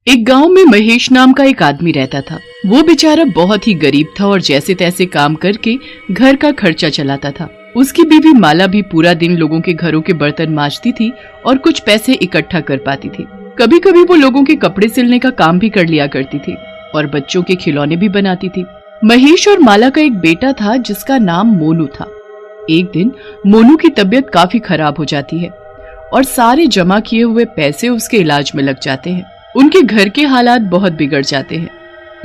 एक गांव में महेश नाम का एक आदमी रहता था। वो बेचारा बहुत ही गरीब था और जैसे तैसे काम करके घर का खर्चा चलाता था। उसकी बीवी माला भी पूरा दिन लोगों के घरों के बर्तन मांजती थी और कुछ पैसे इकट्ठा कर पाती थी। कभी कभी वो लोगों के कपड़े सिलने का काम भी कर लिया करती थी और बच्चों के खिलौने भी बनाती थी। महेश और माला का एक बेटा था जिसका नाम मोनू था। एक दिन मोनू की तबीयत काफी खराब हो जाती है और सारे जमा किए हुए पैसे उसके इलाज में लग जाते हैं। उनके घर के हालात बहुत बिगड़ जाते हैं।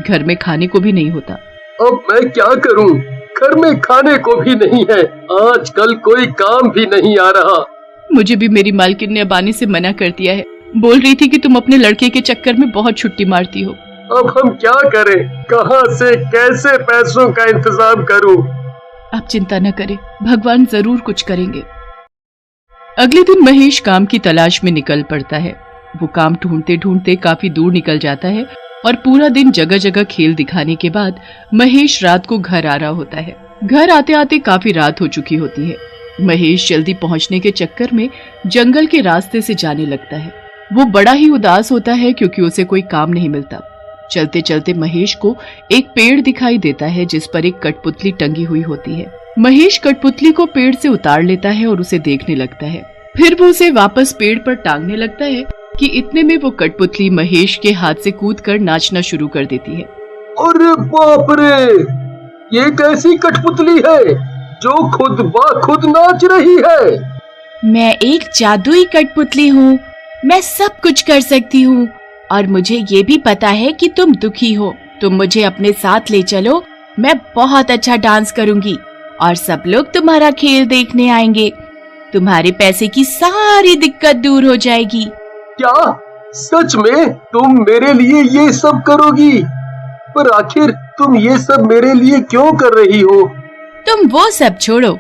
घर में खाने को भी नहीं होता। अब मैं क्या करूं? घर में खाने को भी नहीं है। आजकल कोई काम भी नहीं आ रहा। मुझे भी मेरी मालकिन ने अब आने से मना कर दिया है। बोल रही थी कि तुम अपने लड़के के चक्कर में बहुत छुट्टी मारती हो। अब हम क्या करें? कहां से कैसे पैसों का इंतजाम करूं? आप चिंता न करें, भगवान जरूर कुछ करेंगे। अगले दिन महेश काम की तलाश में निकल पड़ता है। वो काम ढूंढते ढूंढते काफी दूर निकल जाता है और पूरा दिन जगह जगह खेल दिखाने के बाद महेश रात को घर आ रहा होता है। घर आते आते काफी रात हो चुकी होती है। महेश जल्दी पहुंचने के चक्कर में जंगल के रास्ते से जाने लगता है। वो बड़ा ही उदास होता है क्योंकि उसे कोई काम नहीं मिलता। चलते चलते महेश को एक पेड़ दिखाई देता है जिस पर एक कठपुतली टंगी हुई होती है। महेश कठपुतली को पेड़ से उतार लेता है और उसे देखने लगता है। फिर वो उसे वापस पेड़ पर टांगने लगता है कि इतने में वो कठपुतली महेश के हाथ से कूदकर नाचना शुरू कर देती है। अरे बाप रे! ये कैसी कठपुतली है जो खुद ब खुद नाच रही है? मैं एक जादुई कठपुतली हूँ। मैं सब कुछ कर सकती हूँ और मुझे ये भी पता है कि तुम दुखी हो। तुम मुझे अपने साथ ले चलो। मैं बहुत अच्छा डांस करूँगी और सब लोग तुम्हारा खेल देखने आएंगे। तुम्हारे पैसे की सारी दिक्कत दूर हो जाएगी। क्या सच में तुम मेरे लिए ये सब करोगी? पर आखिर तुम ये सब मेरे लिए क्यों कर रही हो? तुम वो सब छोड़ो,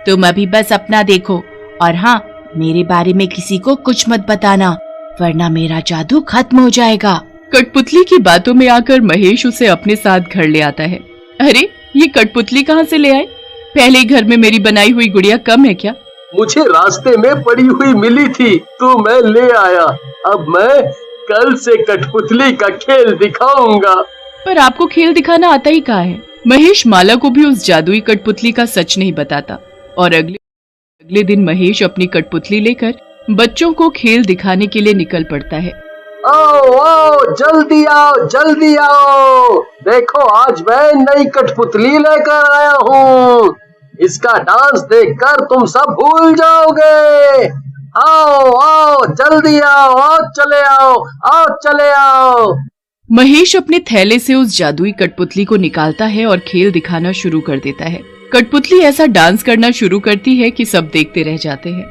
तुम अभी बस अपना देखो और हाँ, मेरे बारे में किसी को कुछ मत बताना वरना मेरा जादू खत्म हो जाएगा। कठपुतली की बातों में आकर महेश उसे अपने साथ घर ले आता है। अरे ये कठपुतली कहाँ से ले आए? पहले घर में मेरी बनाई हुई गुड़िया कम है क्या? मुझे रास्ते में पड़ी हुई मिली थी तो मैं ले आया। अब मैं कल से कठपुतली का खेल दिखाऊंगा। पर आपको खेल दिखाना आता ही कहाँ है? महेश माला को भी उस जादुई कठपुतली का सच नहीं बताता और अगले दिन महेश अपनी कठपुतली लेकर बच्चों को खेल दिखाने के लिए निकल पड़ता है। आओ आओ जल्दी आओ जल्दी आओ, देखो आज मैं नई कठपुतली लेकर आया हूँ। इसका डांस देखकर तुम सब भूल जाओगे। आओ आओ जल्दी आओ, आओ चले आओ। महेश अपने थैले से उस जादुई कठपुतली को निकालता है और खेल दिखाना शुरू कर देता है। कठपुतली ऐसा डांस करना शुरू करती है कि सब देखते रह जाते हैं।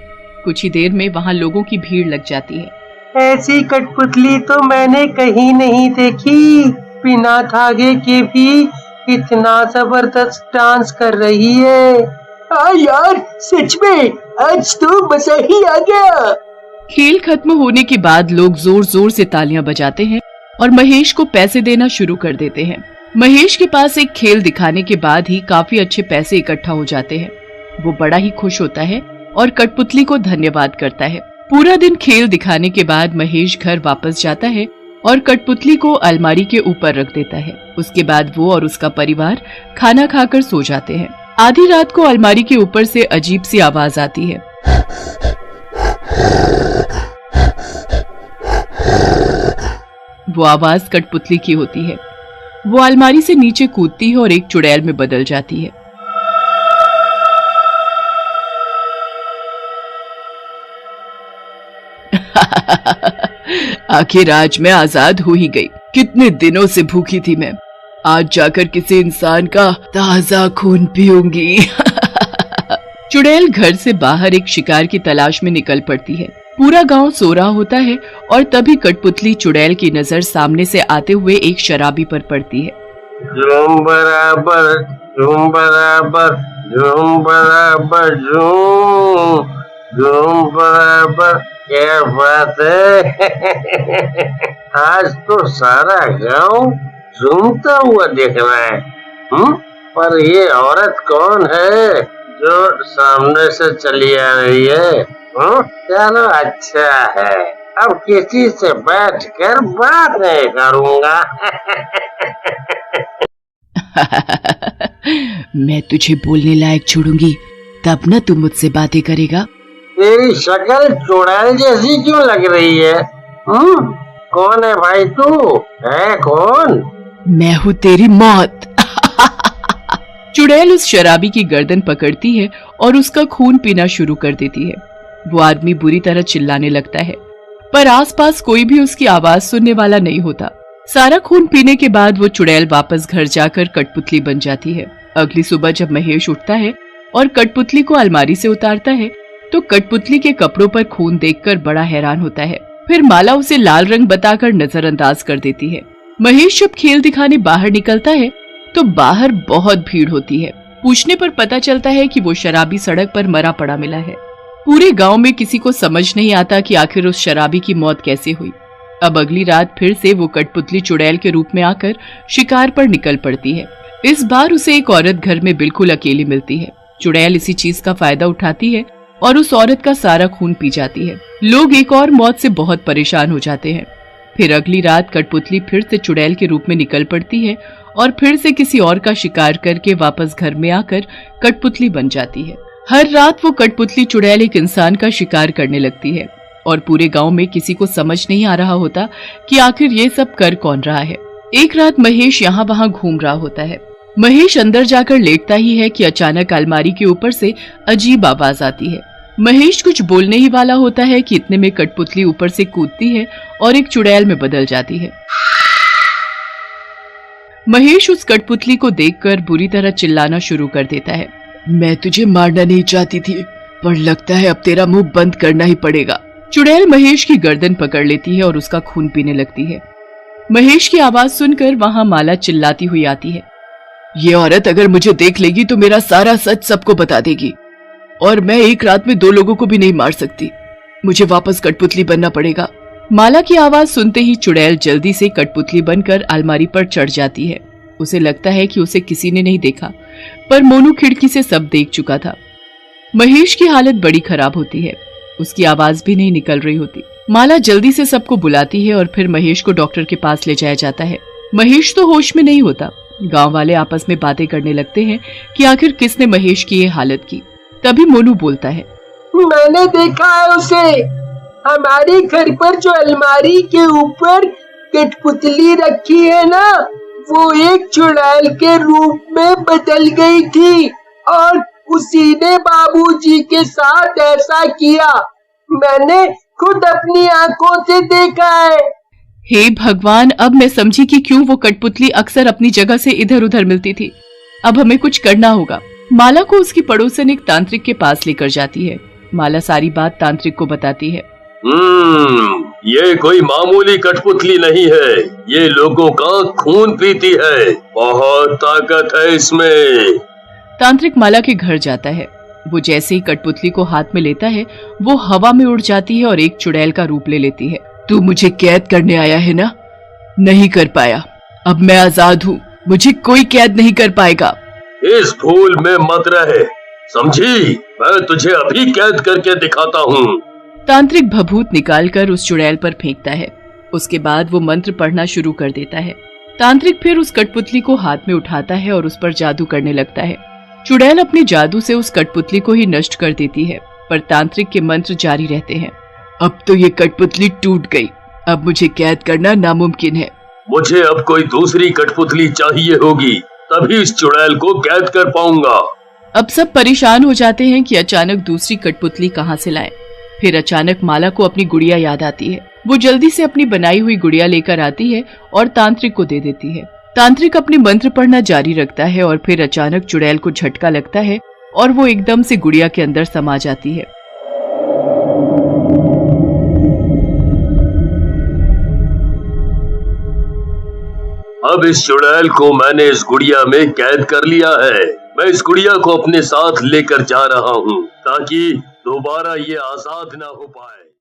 कुछ ही देर में वहाँ लोगों की भीड़ लग जाती है। ऐसी कठपुतली तो मैंने कहीं नहीं देखी। बिना धागे के भी इतना जबरदस्त डांस कर रही है। हाँ यार, सच में आज तो मजा ही आ गया। खेल खत्म होने के बाद लोग जोर जोर से तालियां बजाते हैं और महेश को पैसे देना शुरू कर देते हैं। महेश के पास एक खेल दिखाने के बाद ही काफी अच्छे पैसे इकट्ठा हो जाते हैं। वो बड़ा ही खुश होता है और कठपुतली को धन्यवाद करता है। पूरा दिन खेल दिखाने के बाद महेश घर वापस जाता है और कठपुतली को अलमारी के ऊपर रख देता है। उसके बाद वो और उसका परिवार खाना खाकर सो जाते हैं। आधी रात को अलमारी के ऊपर से अजीब सी आवाज आती है। वो आवाज कठपुतली की होती है। वो अलमारी से नीचे कूदती है और एक चुड़ैल में बदल जाती है। आखिर आज मैं आजाद हो ही गई। कितने दिनों से भूखी थी मैं। आज जाकर किसी इंसान का ताजा खून पीऊंगी। चुड़ैल घर से बाहर एक शिकार की तलाश में निकल पड़ती है। पूरा गांव सो रहा होता है और तभी कठपुतली चुड़ैल की नजर सामने से आते हुए एक शराबी पर पड़ती है। झूम बराबर झूम बराबर झूम बराबर झूम बराबर, क्या बात है। आज तो सारा गांव झूमता हुआ दिख रहा है। पर ये औरत कौन है जो सामने से चली आ रही है? चलो अच्छा है, अब किसी से बैठकर बात नहीं करूंगा। मैं तुझे बोलने लायक छोड़ूंगी, तब न तू मुझसे बातें करेगा। तेरी शक्ल चुड़ैल जैसी क्यों लग रही है? कौन है भाई तू? है कौन? मैं हूँ तेरी मौत। चुड़ैल उस शराबी की गर्दन पकड़ती है और उसका खून पीना शुरू कर देती है। वो आदमी बुरी तरह चिल्लाने लगता है, पर आसपास कोई भी उसकी आवाज सुनने वाला नहीं होता। सारा खून पीने के बाद वो चुड़ैल वापस घर जाकर कठपुतली बन जाती है। अगली सुबह जब महेश उठता है और कठपुतली को अलमारी से उतारता है तो कठपुतली के कपड़ों पर खून देखकर बड़ा हैरान होता है। फिर माला उसे लाल रंग बताकर नजरअंदाज कर देती है। महेश जब खेल दिखाने बाहर निकलता है तो बाहर बहुत भीड़ होती है। पूछने पर पता चलता है कि वो शराबी सड़क पर मरा पड़ा मिला है। पूरे गांव में किसी को समझ नहीं आता कि आखिर उस शराबी की मौत कैसे हुई। अब अगली रात फिर से वो कठपुतली चुड़ैल के रूप में आकर शिकार पर निकल पड़ती है। इस बार उसे एक औरत घर में बिल्कुल अकेली मिलती है। चुड़ैल इसी चीज का फायदा उठाती है और उस औरत का सारा खून पी जाती है। लोग एक और मौत से बहुत परेशान हो जाते हैं। फिर अगली रात कठपुतली फिर से चुड़ैल के रूप में निकल पड़ती है और फिर से किसी और का शिकार करके वापस घर में आकर कठपुतली बन जाती है। हर रात वो कठपुतली चुड़ैल एक इंसान का शिकार करने लगती है और पूरे गांव में किसी को समझ नहीं आ रहा होता कि आखिर ये सब कर कौन रहा है। एक रात महेश यहाँ वहाँ घूम रहा होता है। महेश अंदर जाकर लेटता ही है कि अचानक अलमारी के ऊपर से अजीब आवाज आती है। महेश कुछ बोलने ही वाला होता है कि इतने में कठपुतली ऊपर से कूदती है और एक चुड़ैल में बदल जाती है। महेश उस कठपुतली को देखकर बुरी तरह चिल्लाना शुरू कर देता है। मैं तुझे मारना नहीं चाहती थी, पर लगता है अब तेरा मुंह बंद करना ही पड़ेगा। चुड़ैल महेश की गर्दन पकड़ लेती है और उसका खून पीने लगती है। महेश की आवाज सुनकर वहां माला चिल्लाती हुई आती है। ये औरत अगर मुझे देख लेगी तो मेरा सारा सच सबको बता देगी और मैं एक रात में 2 लोगों को भी नहीं मार सकती। मुझे वापस कठपुतली बनना पड़ेगा। माला की आवाज सुनते ही चुड़ैल जल्दी से कठपुतली बनकर अलमारी पर चढ़ जाती है। उसे लगता है कि उसे किसी ने नहीं देखा, पर मोनू खिड़की से सब देख चुका था। महेश की हालत बड़ी खराब होती है। उसकी आवाज भी नहीं निकल रही होती। माला जल्दी से सबको बुलाती है और फिर महेश को डॉक्टर के पास ले जाया जाता है। महेश तो होश में नहीं होता। गांव वाले आपस में बातें करने लगते हैं कि आखिर किसने महेश की ये हालत की। तभी मोनू बोलता है, मैंने देखा है उसे। हमारे घर पर जो अलमारी के ऊपर कठपुतली रखी है ना, वो एक चुड़ैल के रूप में बदल गई थी और उसी ने बाबूजी के साथ ऐसा किया। मैंने खुद अपनी आंखों से देखा है। हे भगवान, अब मैं समझी कि क्यों वो कठपुतली अक्सर अपनी जगह से इधर उधर मिलती थी। अब हमें कुछ करना होगा। माला को उसकी पड़ोसन एक तांत्रिक के पास लेकर जाती है। माला सारी बात तांत्रिक को बताती है। ये कोई मामूली कठपुतली नहीं है। ये लोगों का खून पीती है। बहुत ताकत है इसमें। तांत्रिक माला के घर जाता है। वो जैसे ही कठपुतली को हाथ में लेता है, वो हवा में उड़ जाती है और एक चुड़ैल का रूप ले लेती है। तू मुझे कैद करने आया है ना? नहीं कर पाया। अब मैं आजाद हूँ। मुझे कोई कैद नहीं कर पाएगा। इस भूल में मत रहे, समझी? मैं तुझे अभी कैद करके दिखाता हूँ। तांत्रिक भभूत निकालकर उस चुड़ैल पर फेंकता है। उसके बाद वो मंत्र पढ़ना शुरू कर देता है। तांत्रिक फिर उस कठपुतली को हाथ में उठाता है और उस पर जादू करने लगता है। चुड़ैल अपने जादू से उस कठपुतली को ही नष्ट कर देती है, पर तांत्रिक के मंत्र जारी रहते हैं। अब तो ये कठपुतली टूट गई। अब मुझे कैद करना नामुमकिन है। मुझे अब कोई दूसरी कठपुतली चाहिए होगी, तभी इस चुड़ैल को कैद कर पाऊंगा। अब सब परेशान हो जाते हैं कि अचानक दूसरी कठपुतली कहाँ से लाएं। फिर अचानक माला को अपनी गुड़िया याद आती है। वो जल्दी से अपनी बनाई हुई गुड़िया लेकर आती है और तांत्रिक को दे देती है। तांत्रिक अपने मंत्र पढ़ना जारी रखता है और फिर अचानक चुड़ैल को झटका लगता है और वो एकदम से गुड़िया के अंदर समा जाती है। अब इस चुड़ैल को मैंने इस गुड़िया में कैद कर लिया है। मैं इस गुड़िया को अपने साथ लेकर जा रहा हूँ ताकि दोबारा ये आजाद ना हो पाए।